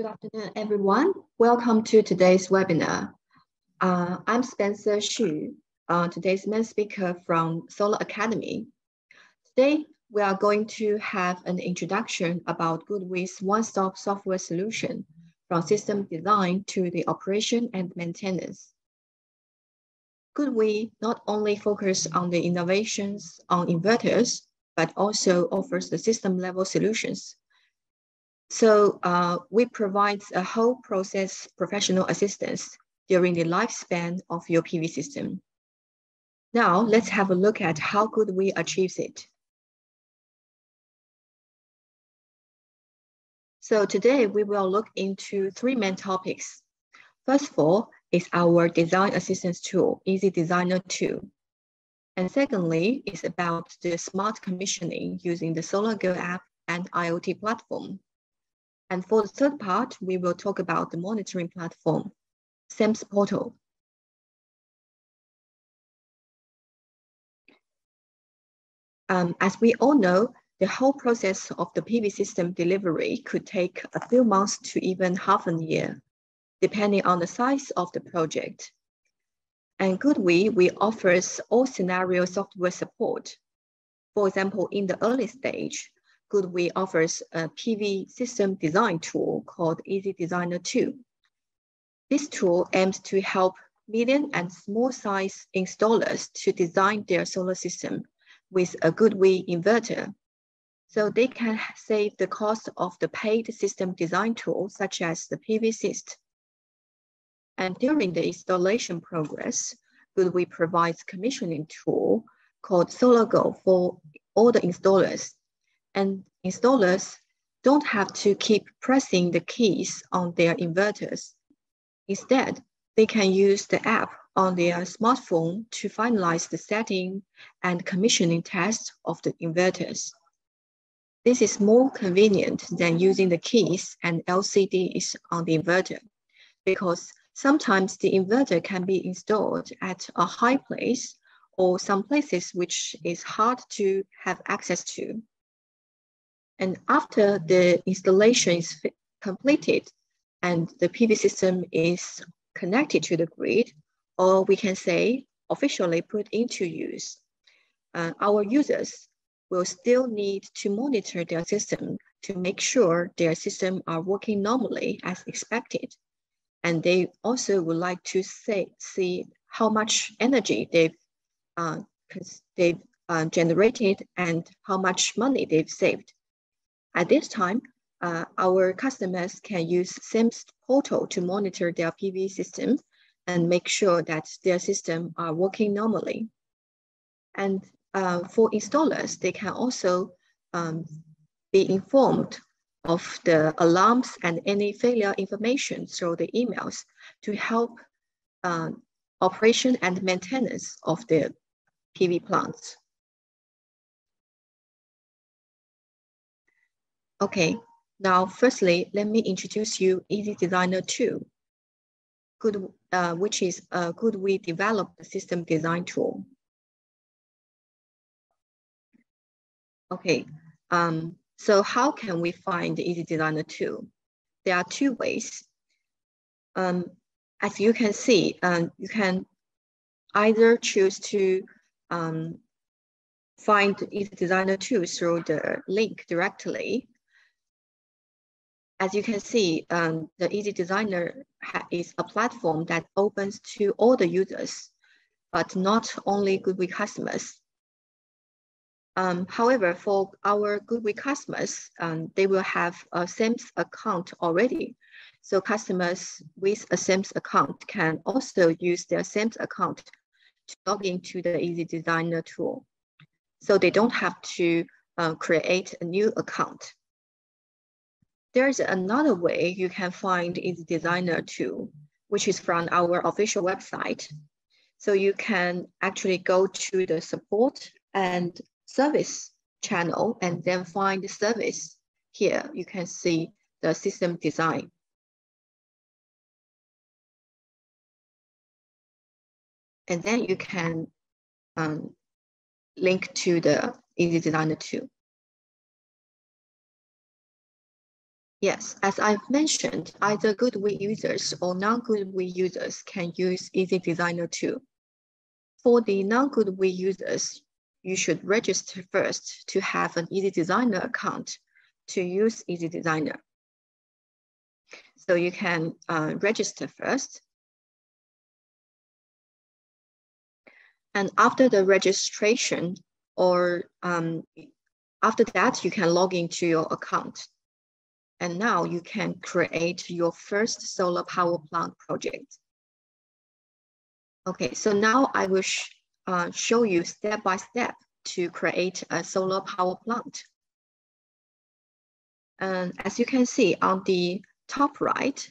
Good afternoon, everyone. Welcome to today's webinar. I'm Spencer Xu, today's main speaker from Solar Academy. Today, we are going to have an introduction about GoodWe's one-stop software solution from system design to the operation and maintenance. GoodWe not only focuses on the innovations on inverters, but also offers the system-level solutions. So we provide a whole process professional assistance during the lifespan of your PV system. Now, let's have a look at how GoodWe achieves it. So today, we will look into three main topics. First of all is our design assistance tool, EzDesignerII. And secondly, is about the smart commissioning using the SolarGo app and IoT platform. And for the third part, we will talk about the monitoring platform, SEMS Portal. As we all know, the whole process of the PV system delivery could take a few months to even half a year, depending on the size of the project. And GoodWe, we offers all scenario software support. For example, in the early stage, GoodWe offers a PV system design tool called EzDesignerII. This tool aims to help medium and small size installers to design their solar system with a GoodWe inverter. So they can save the cost of the paid system design tool, such as the PVsyst. And during the installation progress, GoodWe provides commissioning tool called SolarGo for all the installers. And installers don't have to keep pressing the keys on their inverters. Instead, they can use the app on their smartphone to finalize the setting and commissioning test of the inverters. This is more convenient than using the keys and LCDs on the inverter, because sometimes the inverter can be installed at a high place or some places which is hard to have access to. And after the installation is completed and the PV system is connected to the grid, or we can say officially put into use, our users will still need to monitor their system to make sure their system are working normally as expected. And they also would like to see how much energy they've generated and how much money they've saved. At this time, our customers can use SEMS Portal to monitor their PV system and make sure that their system are working normally. And for installers, they can also be informed of the alarms and any failure information through the emails to help operation and maintenance of the PV plants. Okay, now firstly, let me introduce you EzDesignerII, which is a GoodWe developed system design tool. Okay, so how can we find the EzDesignerII? There are two ways. As you can see, you can either choose to find EzDesignerII through the link directly. As you can see, the EzDesigner is a platform that opens to all the users, but not only GoodWe customers. However, for our GoodWe customers, they will have a SEMS account already. So customers with a SEMS account can also use their SEMS account to log into the EzDesigner tool. So they don't have to create a new account. There's another way you can find EzDesignerII, which is from our official website. So you can actually go to the support and service channel and then find the service. Here, you can see the system design. And then you can link to the EzDesignerII. Yes, as I've mentioned, either GoodWe users or non-GoodWe users can use EzDesigner too. For the non-GoodWe users, you should register first to have an EzDesigner account to use EzDesigner. So you can register first. And after the registration, or after that, you can log into your account. And now you can create your first solar power plant project. Okay, so now I will show you step by step to create a solar power plant. And as you can see on the top right,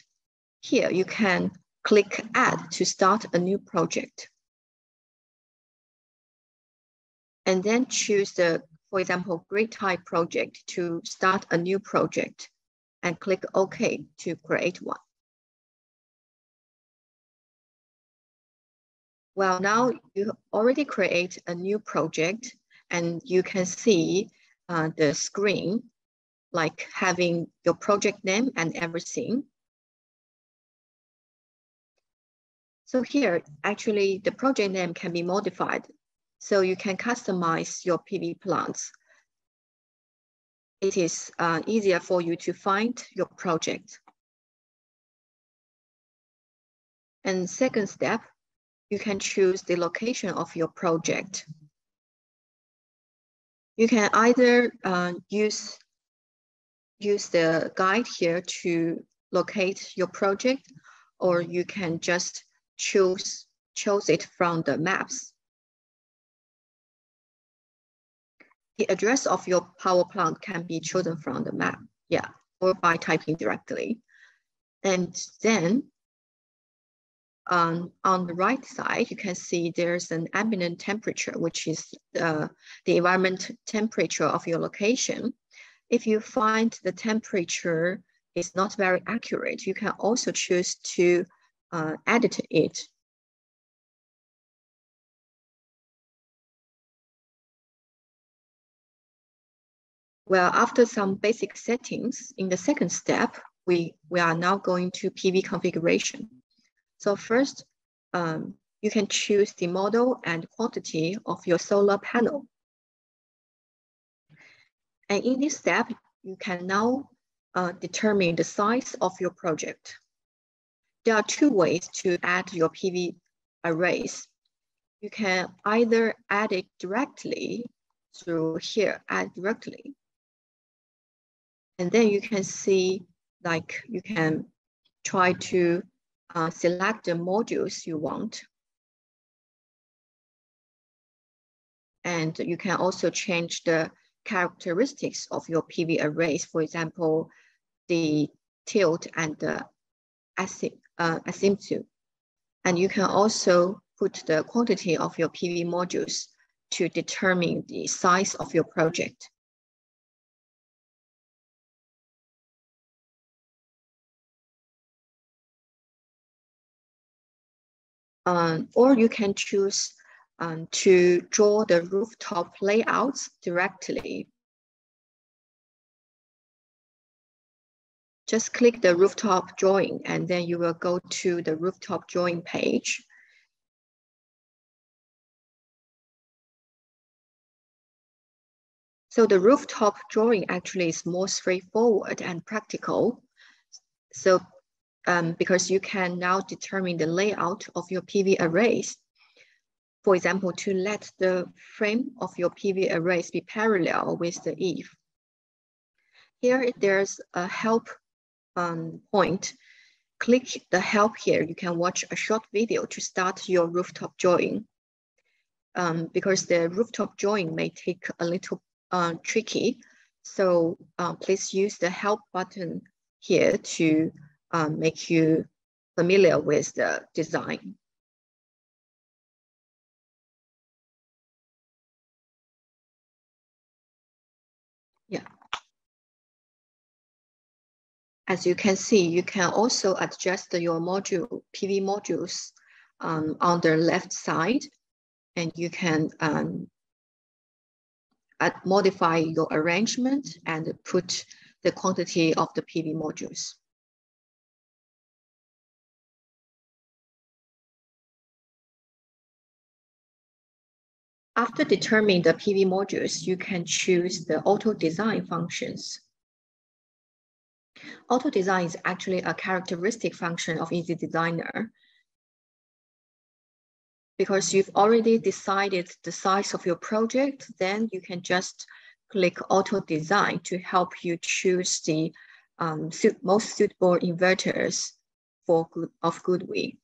here you can click Add to start a new project. And then choose the, for example, grid type project to start a new project, and click OK to create one. Well, now you already create a new project, and you can see the screen, like having your project name and everything. So here, actually, the project name can be modified, so you can customize your PV plants. It is easier for you to find your project. And second step, you can choose the location of your project. You can either use the guide here to locate your project, or you can just choose it from the maps. The address of your power plant can be chosen from the map, yeah, or by typing directly. And then on the right side, you can see there's an ambient temperature, which is the environment temperature of your location. If you find the temperature is not very accurate, you can also choose to edit it. Well, after some basic settings, in the second step, we are now going to PV configuration. So first, you can choose the model and quantity of your solar panel. And in this step, you can now determine the size of your project. There are two ways to add your PV arrays. You can either add it directly through here, add directly. And then you can see, like, you can try to select the modules you want. And you can also change the characteristics of your PV arrays, for example, the tilt and the azimuth. And you can also put the quantity of your PV modules to determine the size of your project. Or you can choose to draw the rooftop layouts directly. Just click the rooftop drawing, and then you will go to the rooftop drawing page. So the rooftop drawing actually is more straightforward and practical. So because you can now determine the layout of your PV arrays. For example, to let the frame of your PV arrays be parallel with the eave. Here, there's a help point. Click the help here. You can watch a short video to start your rooftop drawing. Because the rooftop drawing may take a little tricky. So please use the help button here to make you familiar with the design. Yeah. As you can see, you can also adjust your PV modules on the left side, and you can modify your arrangement and put the quantity of the PV modules. After determining the PV modules, you can choose the auto design functions. Auto design is actually a characteristic function of EzDesigner because you've already decided the size of your project, then you can just click auto design to help you choose the most suitable inverters of GoodWe.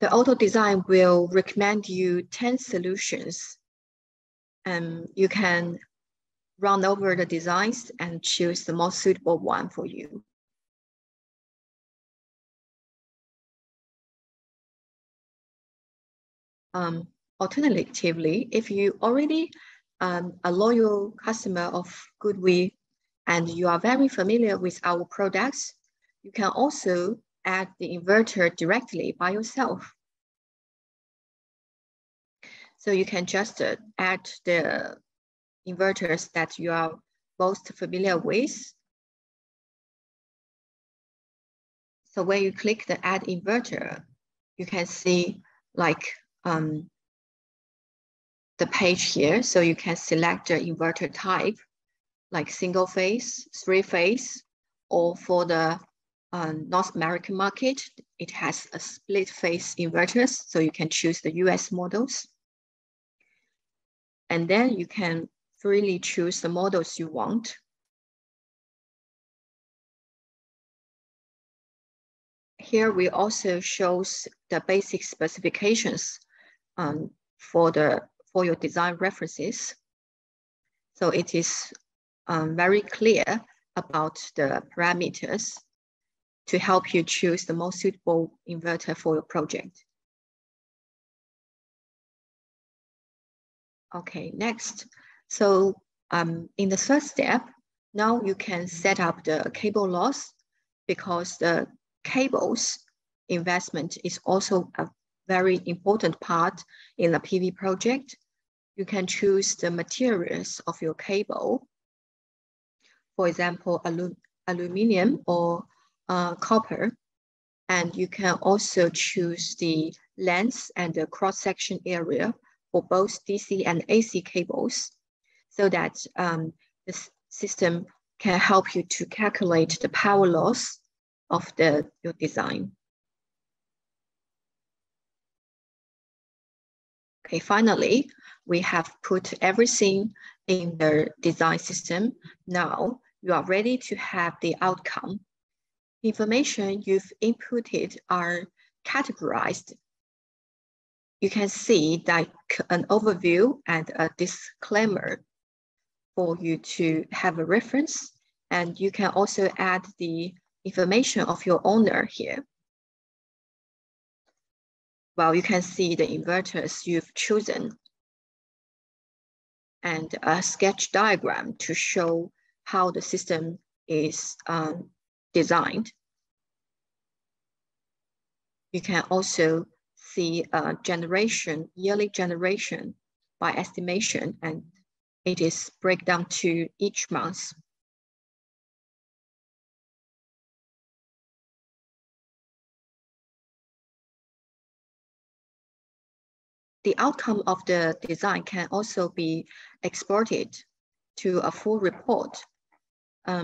The auto design will recommend you 10 solutions. You can run over the designs and choose the most suitable one for you. Alternatively, if you already a loyal customer of GoodWe and you are very familiar with our products, you can also add the inverter directly by yourself. So you can just add the inverters that you are most familiar with. So when you click the add inverter, you can see like the page here. So you can select the inverter type, like single phase, 3-phase, or for the North American market, it has a split phase inverters. So you can choose the US models. And then you can freely choose the models you want. Here we also shows the basic specifications for your design references. So it is very clear about the parameters to help you choose the most suitable inverter for your project. Okay, next. So in the third step, now you can set up the cable loss because the cables investment is also a very important part in a PV project. You can choose the materials of your cable. For example, aluminum or copper. And you can also choose the length and the cross-section area for both DC and AC cables so that the system can help you to calculate the power loss of your design. Okay, finally, we have put everything in the design system. Now you are ready to have the outcome. Information you've inputted are categorized. You can see like an overview and a disclaimer for you to have a reference. And you can also add the information of your owner here. Well, you can see the inverters you've chosen and a sketch diagram to show how the system is designed. You can also see a yearly generation by estimation, and it is breakdown to each month. The outcome of the design can also be exported to a full report.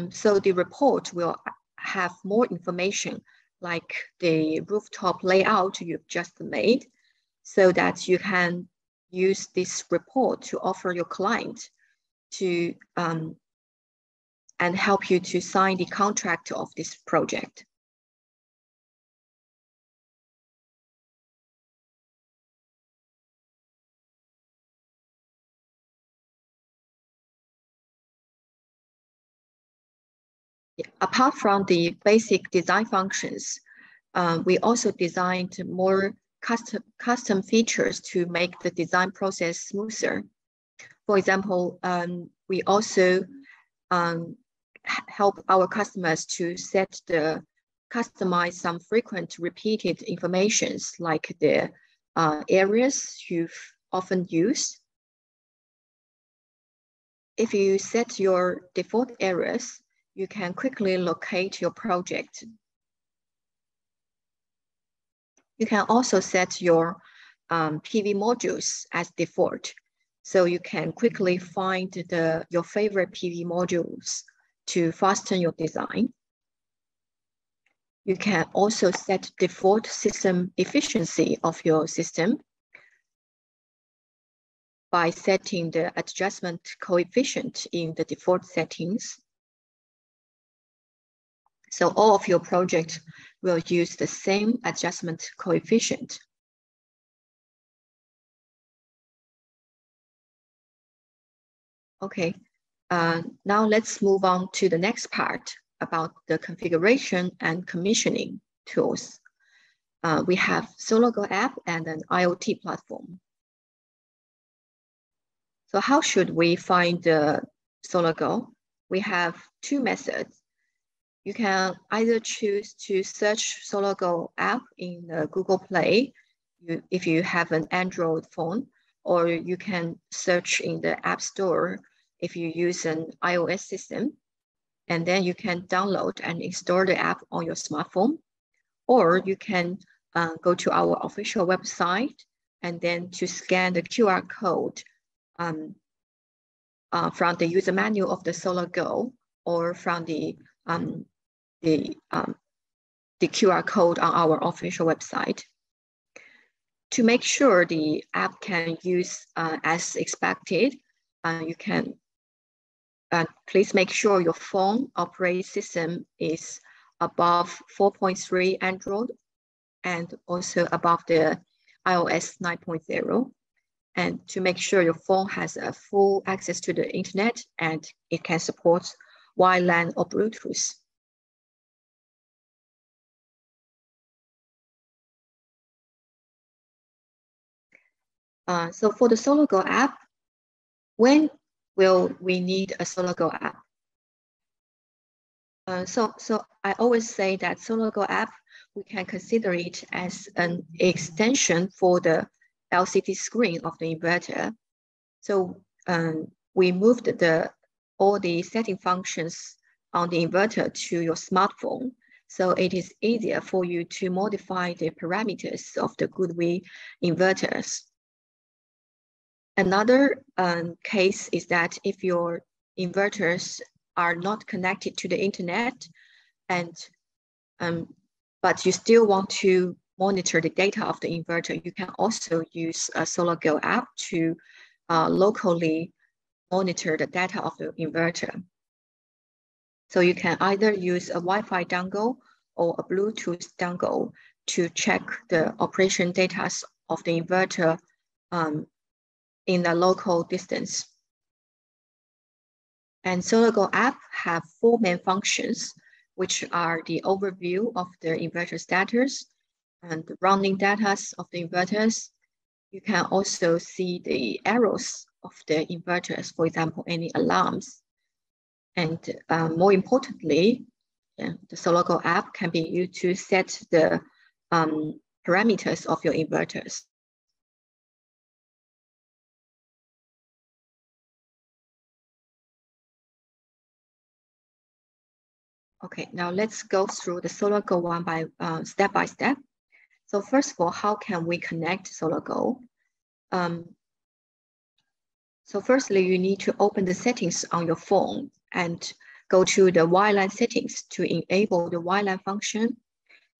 So the report will have more information like the rooftop layout you've just made so that you can use this report to offer your client to and help you to sign the contract of this project. Apart from the basic design functions, we also designed more custom features to make the design process smoother. For example, we also help our customers to customize some frequent repeated informations like the areas you've often used if you set your default areas, you can quickly locate your project. You can also set your PV modules as default, so you can quickly find your favorite PV modules to fasten your design. You can also set default system efficiency of your system by setting the adjustment coefficient in the default settings. So all of your projects will use the same adjustment coefficient. Okay, now let's move on to the next part about the configuration and commissioning tools. We have SolarGo app and an IoT platform. So how should we find the SolarGo? We have two methods. You can either choose to search SolarGo app in the Google Play if you have an Android phone, or you can search in the App Store if you use an iOS system. And then you can download and install the app on your smartphone, or you can go to our official website and then to scan the QR code from the user manual of the SolarGo, or from the QR code on our official website. To make sure the app can use as expected, you can please make sure your phone operating system is above 4.3 Android and also above the iOS 9.0. And to make sure your phone has a full access to the internet and it can support WLAN or Bluetooth. So for the SolarGo app, when will we need a SolarGo app? So I always say that SolarGo app, we can consider it as an extension for the LCD screen of the inverter. So we moved all the setting functions on the inverter to your smartphone. So it is easier for you to modify the parameters of the GoodWe inverters. Another case is that if your inverters are not connected to the internet, and but you still want to monitor the data of the inverter, you can also use a SolarGo app to locally monitor the data of the inverter. So you can either use a Wi-Fi dongle or a Bluetooth dongle to check the operation data of the inverter in a local distance. And SolarGo app have 4 main functions, which are the overview of the inverter status and the running data of the inverters. You can also see the errors of the inverters, for example, any alarms. And more importantly, the SolarGo app can be used to set the parameters of your inverters. Okay, now let's go through the SolarGo one by step by step. So first of all, how can we connect SolarGo? So firstly, you need to open the settings on your phone and go to the WLAN settings to enable the WLAN function.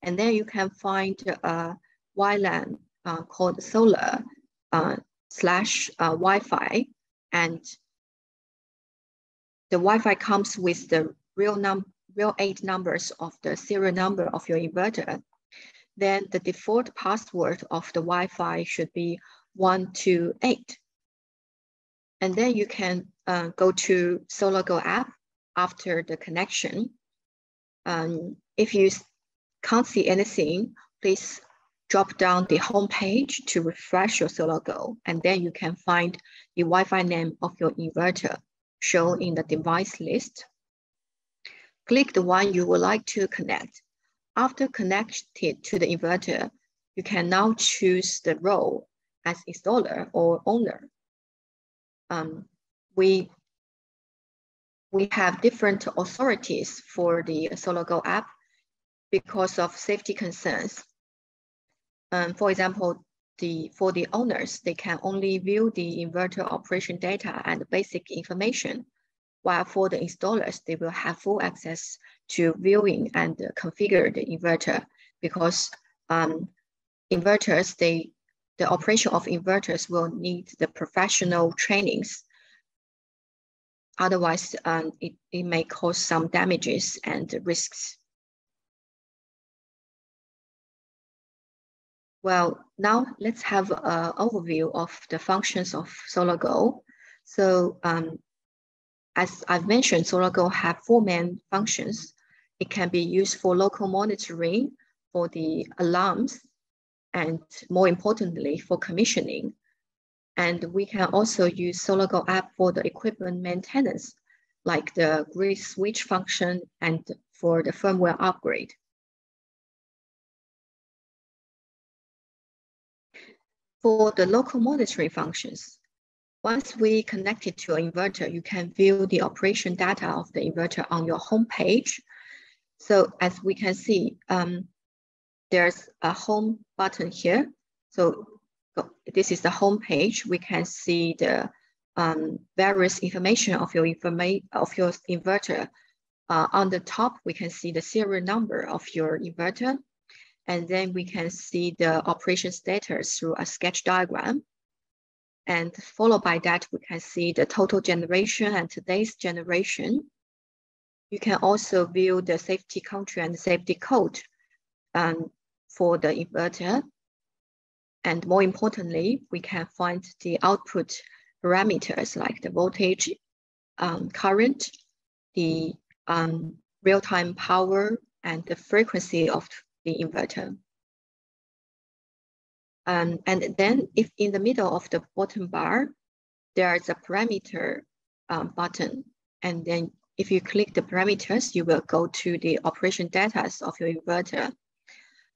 And then you can find a WLAN called Solar /Wi-Fi. And the Wi-Fi comes with the real 8 numbers of the serial number of your inverter. Then the default password of the Wi-Fi should be 128. And then you can go to SolarGo app after the connection. If you can't see anything, please drop down the home page to refresh your SolarGo, and then you can find the Wi-Fi name of your inverter shown in the device list. Click the one you would like to connect. After connected to the inverter, you can now choose the role as installer or owner. We we have different authorities for the SolarGo app because of safety concerns. For example, for the owners, they can only view the inverter operation data and basic information, while for the installers, they will have full access to viewing and configure the inverter, because inverters, the operation of inverters will need the professional trainings. Otherwise, it may cause some damages and risks. Well, now let's have an overview of the functions of SolarGo. So as I've mentioned, SolarGo have 4 main functions. It can be used for local monitoring, for the alarms, and more importantly, for commissioning. And we can also use SolarGo app for the equipment maintenance, like the grid switch function and for the firmware upgrade. For the local monitoring functions, once we connect it to an inverter, you can view the operation data of the inverter on your home page. So as we can see, there's a home button here. So this is the home page. We can see the various information of your inverter. On the top, we can see the serial number of your inverter. And then we can see the operation status through a sketch diagram. And followed by that, we can see the total generation and today's generation. You can also view the safety country and safety code for the inverter. And more importantly, we can find the output parameters like the voltage, current, the real-time power, and the frequency of the inverter. And then if in the middle of the bottom bar, there is a parameter button. And then if you click the parameters, you will go to the operation data of your inverter.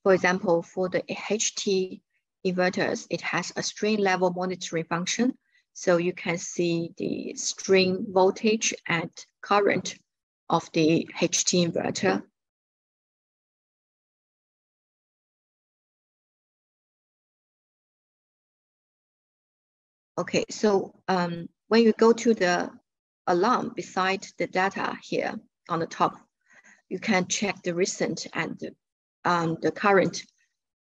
For example, for the HT inverters, it has a string level monitoring function. So you can see the string voltage and current of the HT inverter. Okay, so when you go to the alarm beside the data here on the top, you can check the recent and the current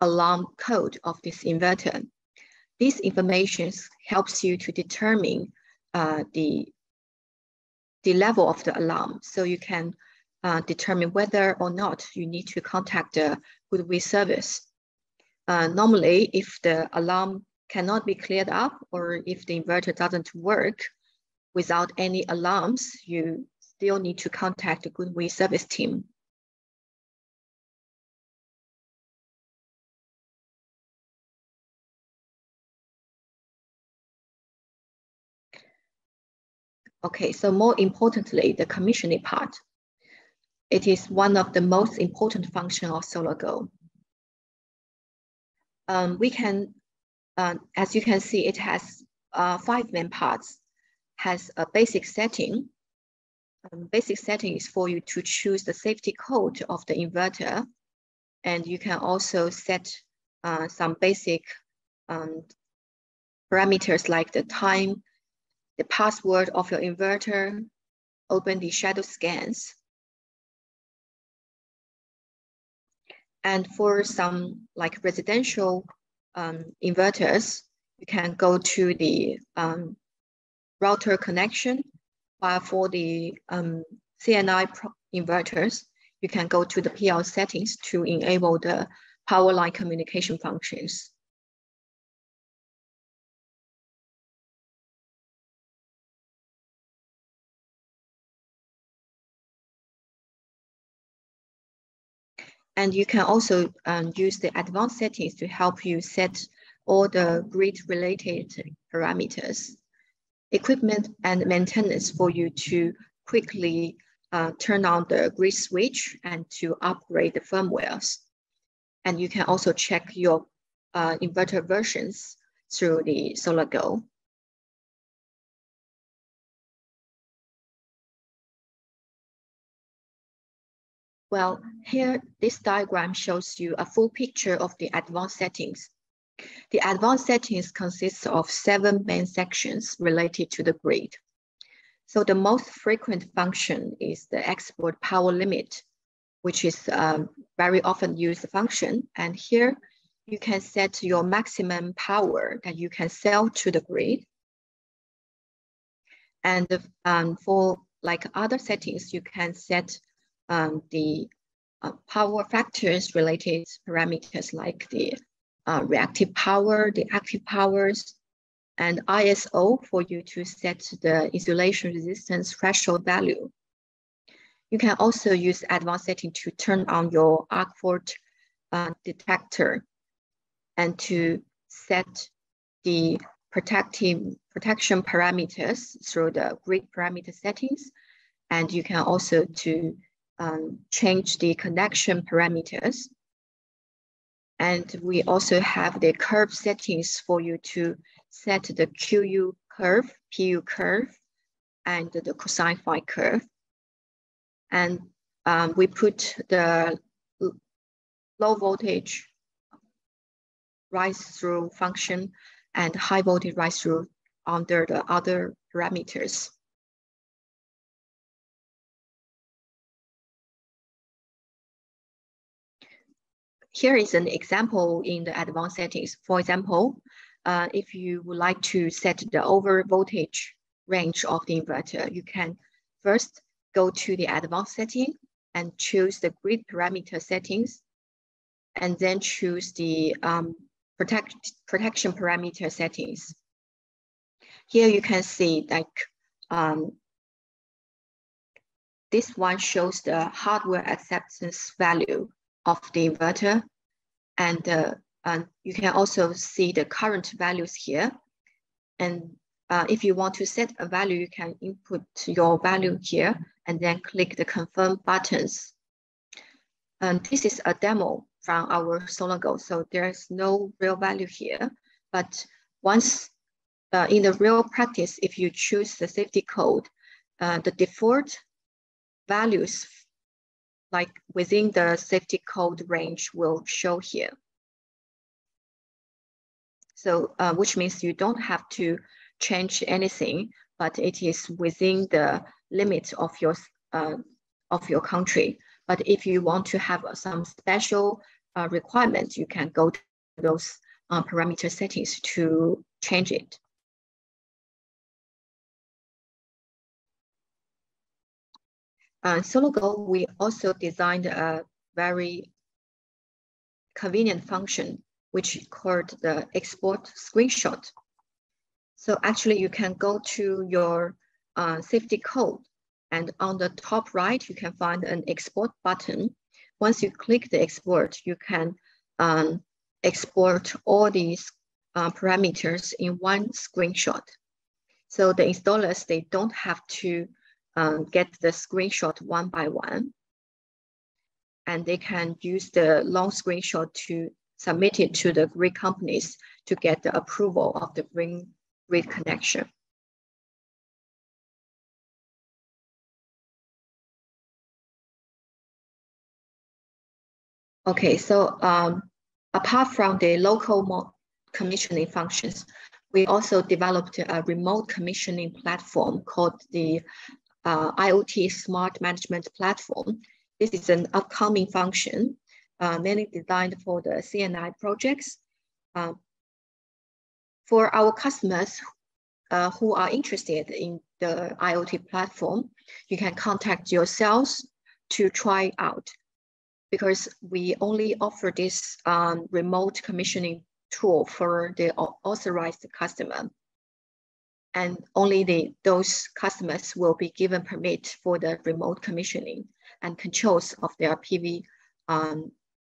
alarm code of this inverter. This information helps you to determine the level of the alarm. So you can determine whether or not you need to contact the GoodWe service. Normally, if the alarm cannot be cleared up, or if the inverter doesn't work without any alarms, you still need to contact the GoodWe service team. Okay, so more importantly, the commissioning part. It is one of the most important functions of SolarGo. We can, as you can see, it has 5 main parts. Has a basic setting. Basic setting is for you to choose the safety code of the inverter. And you can also set some basic parameters like the time, the password of your inverter, open the shadow scans. And for some like residential inverters, you can go to the router connection, while for the CNI inverters, you can go to the PL settings to enable the power line communication functions. And you can also use the advanced settings to help you set all the grid-related parameters, equipment and maintenance for you to quickly turn on the grid switch and to upgrade the firmwares. And you can also check your inverter versions through the SolarGo. Well, here, this diagram shows you a full picture of the advanced settings. The advanced settings consists of 7 main sections related to the grid. So the most frequent function is the export power limit, which is a very often used function. And here you can set your maximum power that you can sell to the grid. And for like other settings, you can set the power factors related parameters like the reactive power, the active powers, and ISO for you to set the insulation resistance threshold value. You can also use advanced setting to turn on your arc fault detector and to set the protection parameters through the grid parameter settings. And you can also to change the connection parameters. And we also have the curve settings for you to set the QU curve, PU curve, and the cosine phi curve. And we put the low voltage rise through function and high voltage rise through under the other parameters. Here is an example in the advanced settings. For example, if you would like to set the over voltage range of the inverter, you can first go to the advanced setting and choose the grid parameter settings, and then choose the protection parameter settings. Here you can see like this one shows the hardware acceptance value of the inverter, and you can also see the current values here. And if you want to set a value, you can input your value here and then click the confirm buttons. And this is a demo from our SolarGo, so there's no real value here. But once in the real practice, if you choose the safety code, the default values like within the safety code range will show here. So which means you don't have to change anything, but it is within the limit of your country. But if you want to have some special requirements, you can go to those parameter settings to change it. SolarGo, we also designed a very convenient function, which is called the export screenshot. So actually you can go to your safety code, and on the top right, you can find an export button. Once you click the export, you can export all these parameters in one screenshot. So the installers, they don't have to get the screenshot one by one. And they can use the long screenshot to submit it to the grid companies to get the approval of the grid connection. Okay, so apart from the local commissioning functions, we also developed a remote commissioning platform called the IoT Smart Management Platform. This is an upcoming function, mainly designed for the CNI projects. For our customers who are interested in the IoT platform, you can contact your sales to try out, because we only offer this remote commissioning tool for the authorized customer. And only those customers will be given permit for the remote commissioning and controls of their PV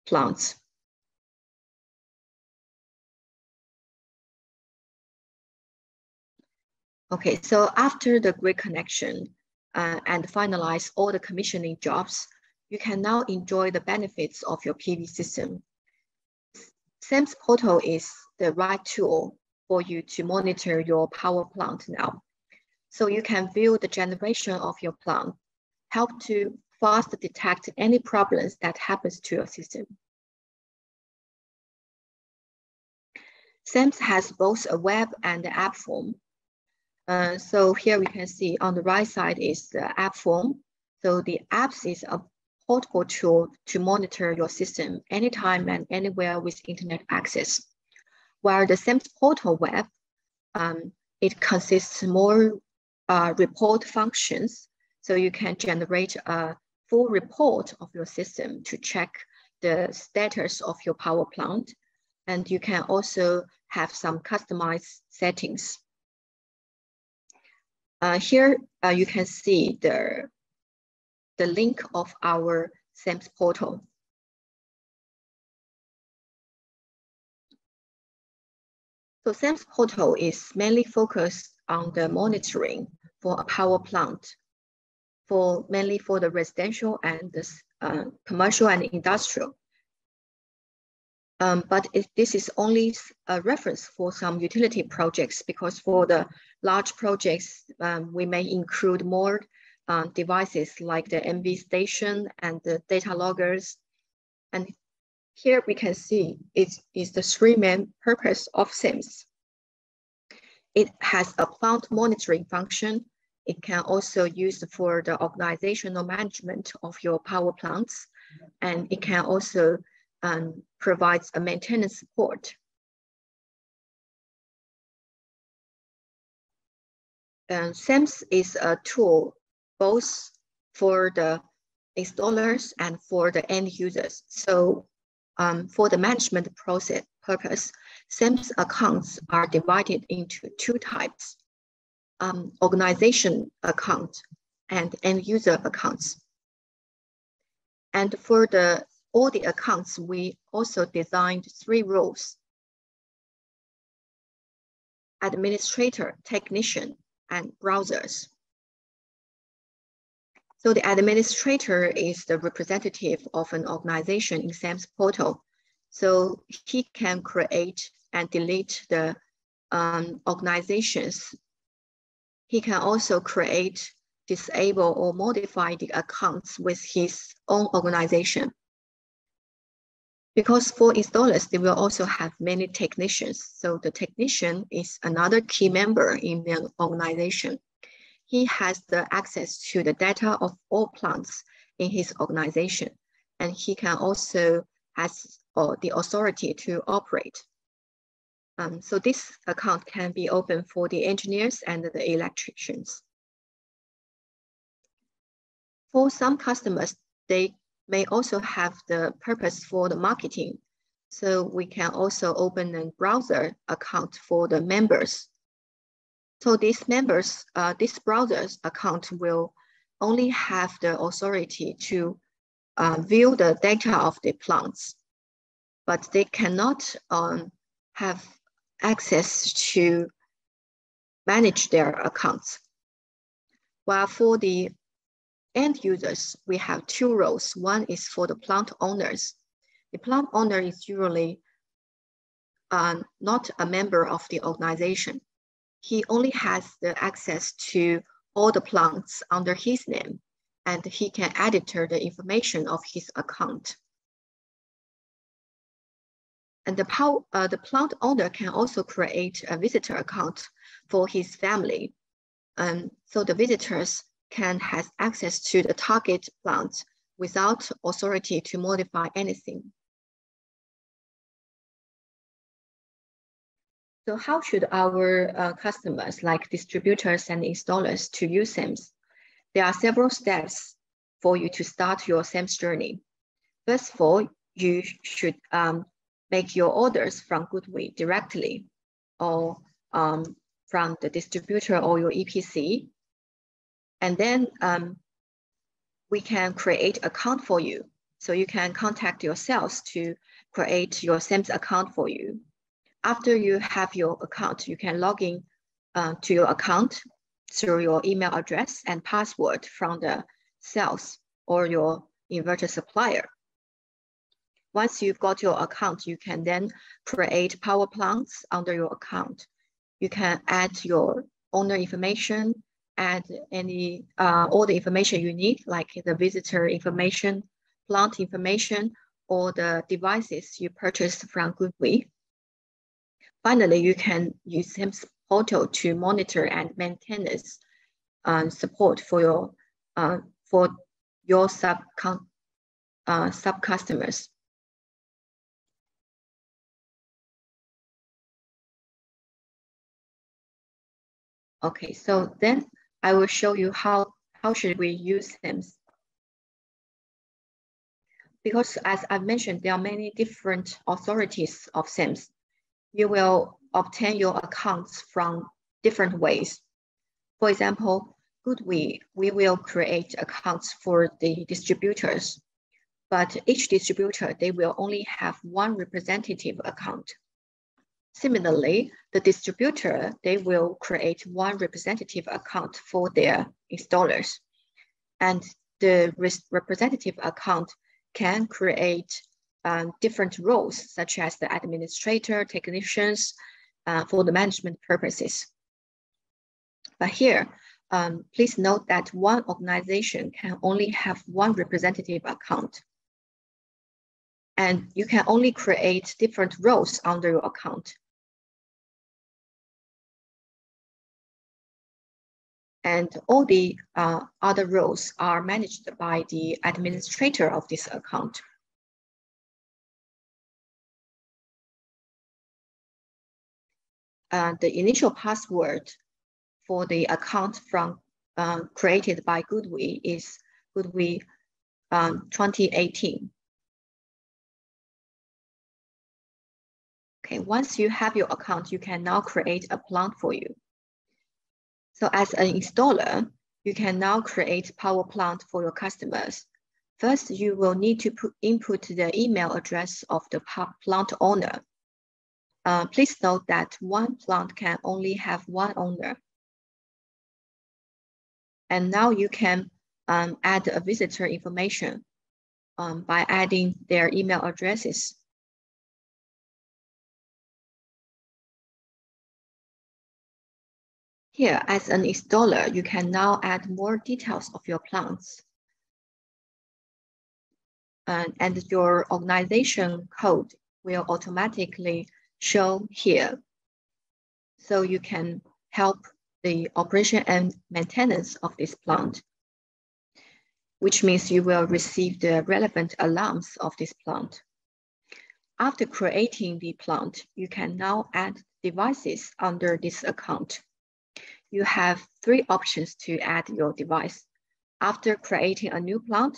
plants. Okay, so after the grid connection and finalize all the commissioning jobs, you can now enjoy the benefits of your PV system. SEMS Portal is the right tool for you to monitor your power plant now. So you can view the generation of your plant, help to fast detect any problems that happens to your system. SEMS has both a web and the app form. So here we can see on the right side is the app form. So the apps is a portable tool to monitor your system anytime and anywhere with internet access. While the SEMS Portal web, it consists more report functions. So you can generate a full report of your system to check the status of your power plant. And you can also have some customized settings. Here you can see the link of our SEMS portal. So SEMS portal is mainly focused on the monitoring for a power plant, mainly for the residential and the commercial and industrial. But this is only a reference for some utility projects, because for the large projects, we may include more devices like the MV station and the data loggers. And here we can see it is the three main purpose of SEMS. It has a plant monitoring function. It can also use for the organizational management of your power plants. And it can also provides a maintenance support. SEMS is a tool both for the installers and for the end users. So for the management process purpose, SEMS accounts are divided into two types, organization account and end user accounts. And for all the accounts, we also designed 3 roles: administrator, technician, and browsers. So the administrator is the representative of an organization in SEMS Portal. So he can create and delete the organizations. He can also create, disable, or modify the accounts with his own organization. Because for installers, they will also have many technicians. So the technician is another key member in the organization. He has the access to the data of all plants in his organization, and he can also has the authority to operate. So this account can be open for the engineers and the electricians. For some customers, they may also have the purpose for the marketing. So we can also open a browser account for the members. So these members, this browser's account will only have the authority to view the data of the plants, but they cannot have access to manage their accounts. While for the end users, we have 2 roles. One is for the plant owners. The plant owner is usually not a member of the organization. He only has the access to all the plants under his name, and he can edit the information of his account. And the plant owner can also create a visitor account for his family. So the visitors can have access to the target plant without authority to modify anything. So how should our customers, like distributors and installers, to use SEMS? There are several steps for you to start your SEMS journey. First of all, you should make your orders from GoodWe directly, or from the distributor or your EPC. And then we can create an account for you. So you can contact your sales to create your SEMS account for you. After you have your account, you can log in to your account through your email address and password from the sales or your inverter supplier. Once you've got your account, you can then create power plants under your account. You can add your owner information add any all the information you need, like the visitor information, plant information, or the devices you purchased from GoodWe. Finally, you can use SEMS Portal to monitor and maintain support for your sub customers. Okay, so then I will show you how should we use SEMS. Because as I mentioned, there are many different authorities of SEMS. You will obtain your accounts from different ways. For example, GoodWe, we will create accounts for the distributors, but each distributor, they will only have one representative account. Similarly, the distributor, they will create one representative account for their installers. And the representative account can create different roles, such as the administrator, technicians, for the management purposes. But here, please note that one organization can only have one representative account. And you can only create different roles under your account. And all the other roles are managed by the administrator of this account. The initial password for the account from created by GoodWe is GoodWe 2018. Okay, once you have your account, you can now create a plant for you. So as an installer, you can now create power plant for your customers. First, you will need to input the email address of the plant owner. Please note that one plant can only have one owner. And now you can add a visitor information by adding their email addresses. Here, as an installer, you can now add more details of your plants. And your organization code will automatically show here. So you can help the operation and maintenance of this plant, which means you will receive the relevant alarms of this plant. After creating the plant, you can now add devices under this account. You have 3 options to add your device. After creating a new plant,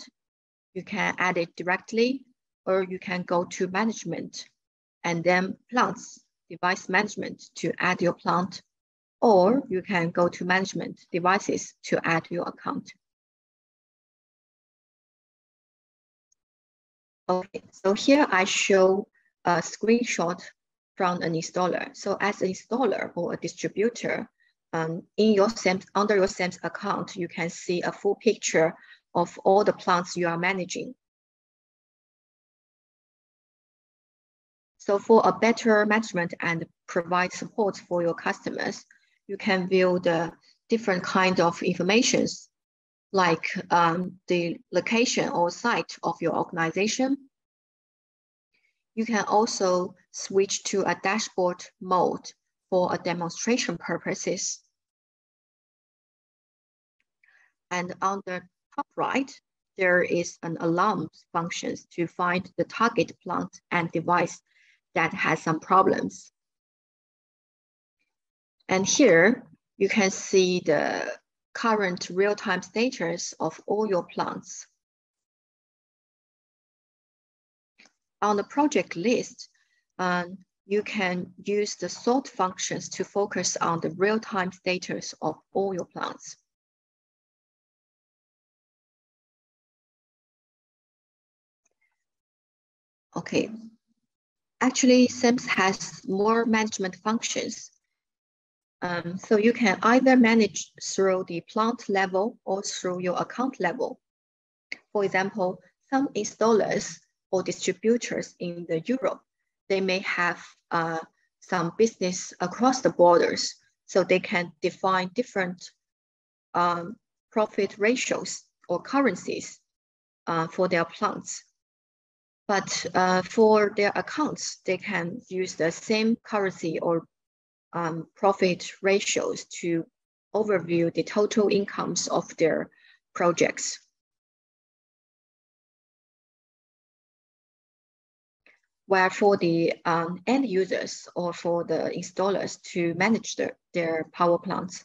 you can add it directly, or you can go to management and then plants, device management to add your plant, or you can go to management devices to add your account. Okay, so here I show a screenshot from an installer. So as an installer or a distributor, in your SEMS, under your SEMS account, you can see a full picture of all the plants you are managing. So for a better management and provide support for your customers, you can view the different kind of informations, like the location or site of your organization. You can also switch to a dashboard mode for a demonstration purposes. And on the top right, there is an alarm function to find the target plant and device that has some problems. And here you can see the current real-time status of all your plants. On the project list, you can use the sort functions to focus on the real-time status of all your plants. Okay, actually SEMS has more management functions. So you can either manage through the plant level or through your account level. For example, some installers or distributors in Europe, they may have some business across the borders, so they can define different profit ratios or currencies for their plants. But for their accounts, they can use the same currency or profit ratios to overview the total incomes of their projects. Where for the end users or for the installers to manage their power plants,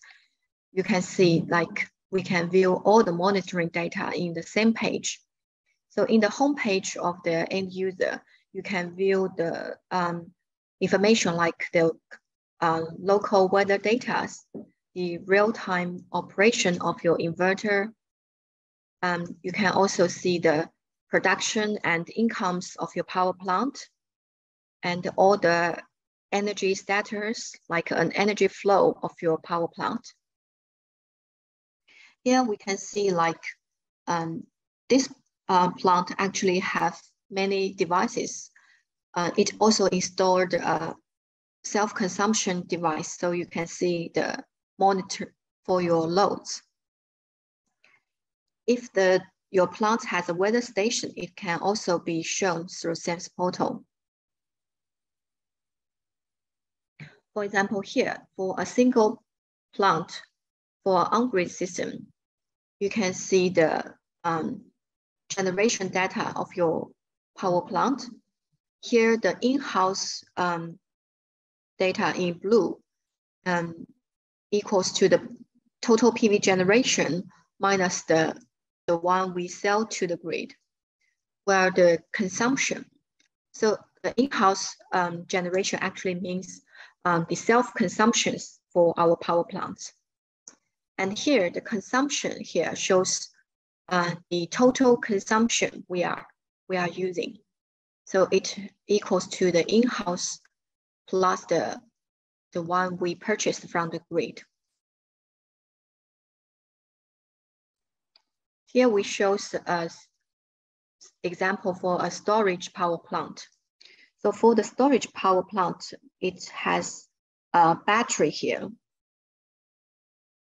you can see like we can view all the monitoring data in the same page. So in the home page of the end user, you can view the information like the local weather data, the real-time operation of your inverter. You can also see the production and incomes of your power plant and all the energy status, like an energy flow of your power plant. Here we can see like this plant actually have many devices. It also installed a self-consumption device, so you can see the monitor for your loads. If your plant has a weather station, it can also be shown through SEMS Portal. For example, here, for a single plant for an on-grid system, you can see the generation data of your power plant. Here, the in-house data in blue equals to the total PV generation minus the one we sell to the grid, where the consumption. So the in-house generation actually means the self-consumptions for our power plants. And here, the consumption here shows the total consumption we are using. So it equals to the in-house plus the one we purchased from the grid. Here we show an example for a storage power plant. So for the storage power plant, it has a battery here.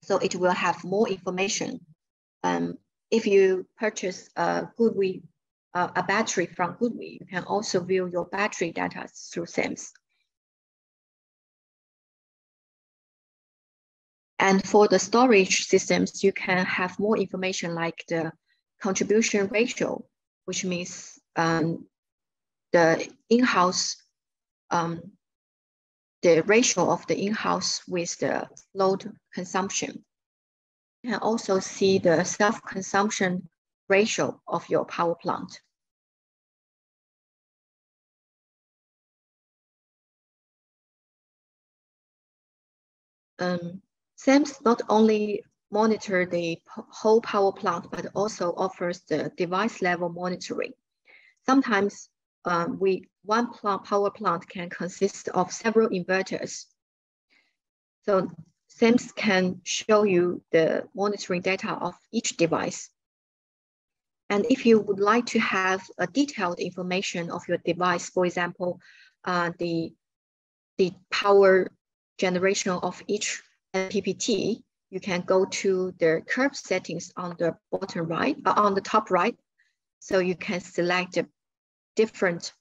So it will have more information. If you purchase a battery from GoodWe, you can also view your battery data through SEMS. And for the storage systems, you can have more information like the contribution ratio, which means the in-house, the ratio of the in-house with the load consumption. You can also see the self-consumption ratio of your power plant. SEMS not only monitor the whole power plant, but also offers the device level monitoring. Sometimes one power plant can consist of several inverters. So SEMS can show you the monitoring data of each device. And if you would like to have a detailed information of your device, for example, the power generation of each MPPT, you can go to the curve settings on the bottom right, on the top right. So you can select the different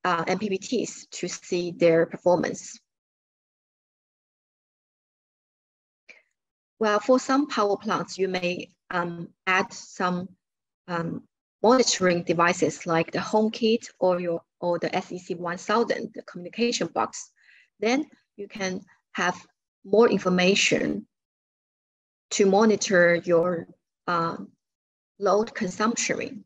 MPPTs to see their performance. Well, for some power plants, you may add some monitoring devices like the HomeKit or the SEC1000, the communication box. Then you can have more information to monitor your load consumption.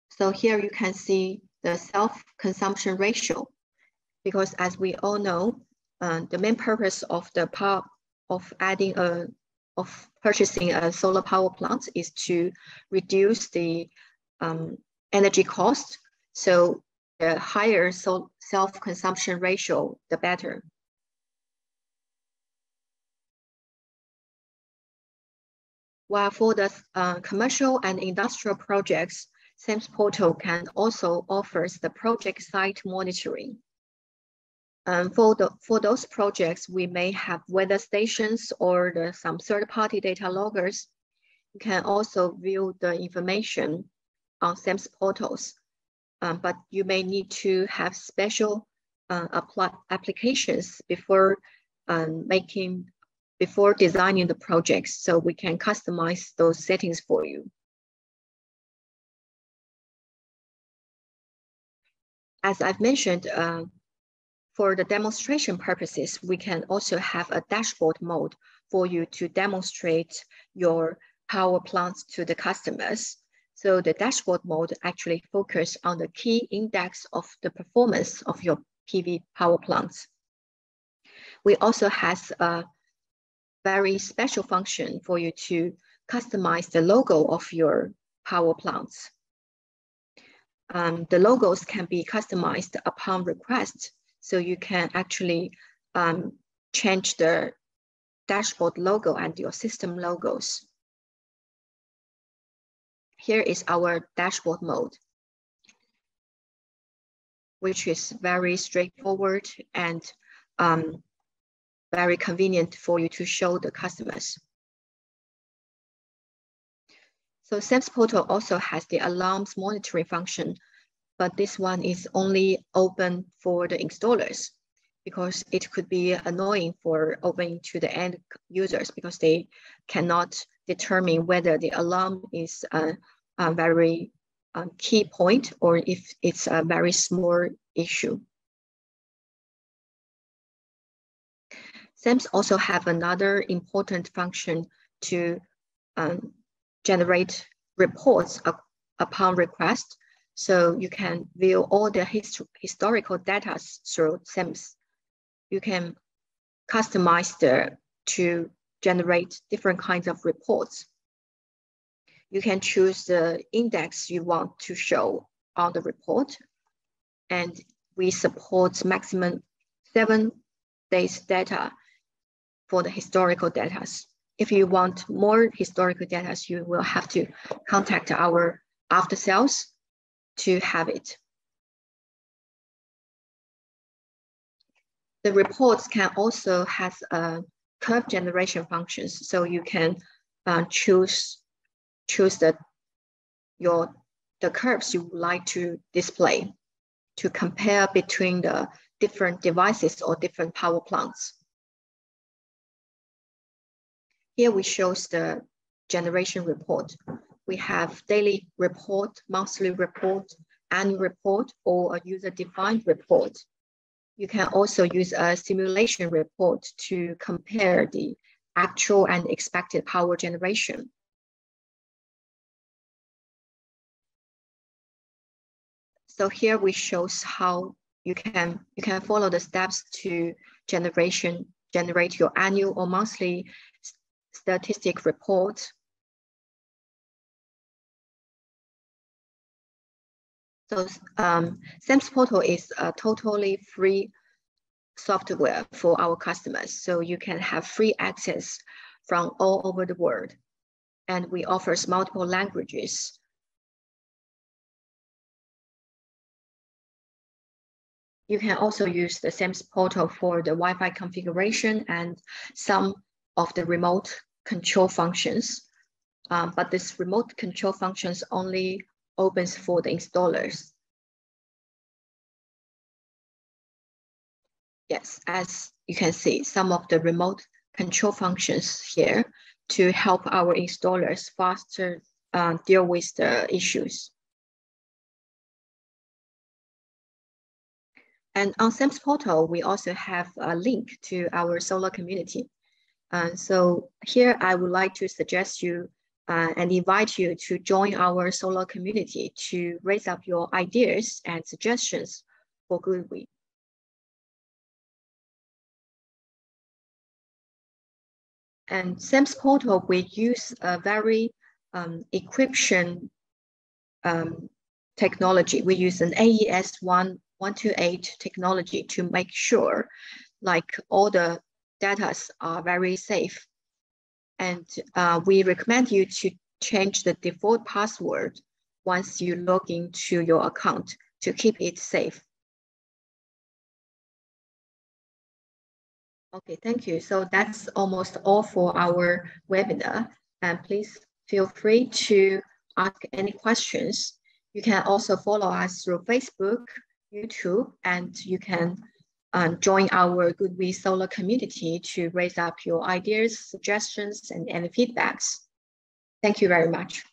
So here you can see the self-consumption ratio, because as we all know, the main purpose of purchasing a solar power plant is to reduce the energy cost. So the higher self-consumption ratio, the better. While for the commercial and industrial projects, SEMS Portal can also offer the project site monitoring. For those projects, we may have weather stations or some third-party data loggers. You can also view the information on SEMS portals, but you may need to have special applications before designing the projects, so we can customize those settings for you. As I've mentioned, for the demonstration purposes, we can also have a dashboard mode for you to demonstrate your power plants to the customers. So the dashboard mode actually focuses on the key index of the performance of your PV power plants. We also have a very special function for you to customize the logo of your power plants. The logos can be customized upon request, so you can actually change the dashboard logo and your system logos. Here is our dashboard mode, which is very straightforward and very convenient for you to show the customers. So SEMS Portal also has the alarms monitoring function, but this one is only open for the installers because it could be annoying for opening to the end users because they cannot determine whether the alarm is a very key point or if it's a very small issue. SEMS also have another important function to generate reports upon request. So you can view all the historical data through SEMS. You can customize to generate different kinds of reports. You can choose the index you want to show on the report. And we support maximum 7 days data for the historical data. If you want more historical data, you will have to contact our after sales to have it. The reports can also have curve generation functions, so you can choose the curves you would like to display to compare between the different devices or different power plants. Here we show the generation report. We have daily report, monthly report, annual report, or a user-defined report. You can also use a simulation report to compare the actual and expected power generation. So here we show how you can follow the steps to generate your annual or monthly statistic report. So SEMS Portal is a totally free software for our customers. So you can have free access from all over the world. And we offer multiple languages. You can also use the SEMS Portal for the Wi-Fi configuration and some of the remote control functions. But this remote control functions only opens for the installers. Yes, as you can see, some of the remote control functions here to help our installers faster deal with the issues. And on SEMS Portal, we also have a link to our solar community. So here I would like to suggest you and invite you to join our solar community to raise up your ideas and suggestions for GoodWe. And SEMS Portal, we use a very encryption technology. We use an AES 128 technology to make sure like all the data are very safe. And we recommend you to change the default password once you log into your account to keep it safe. Okay, thank you. So that's almost all for our webinar. And please feel free to ask any questions. You can also follow us through Facebook, YouTube, and you can join our GoodWe Solar community to raise up your ideas, suggestions, and any feedbacks. Thank you very much.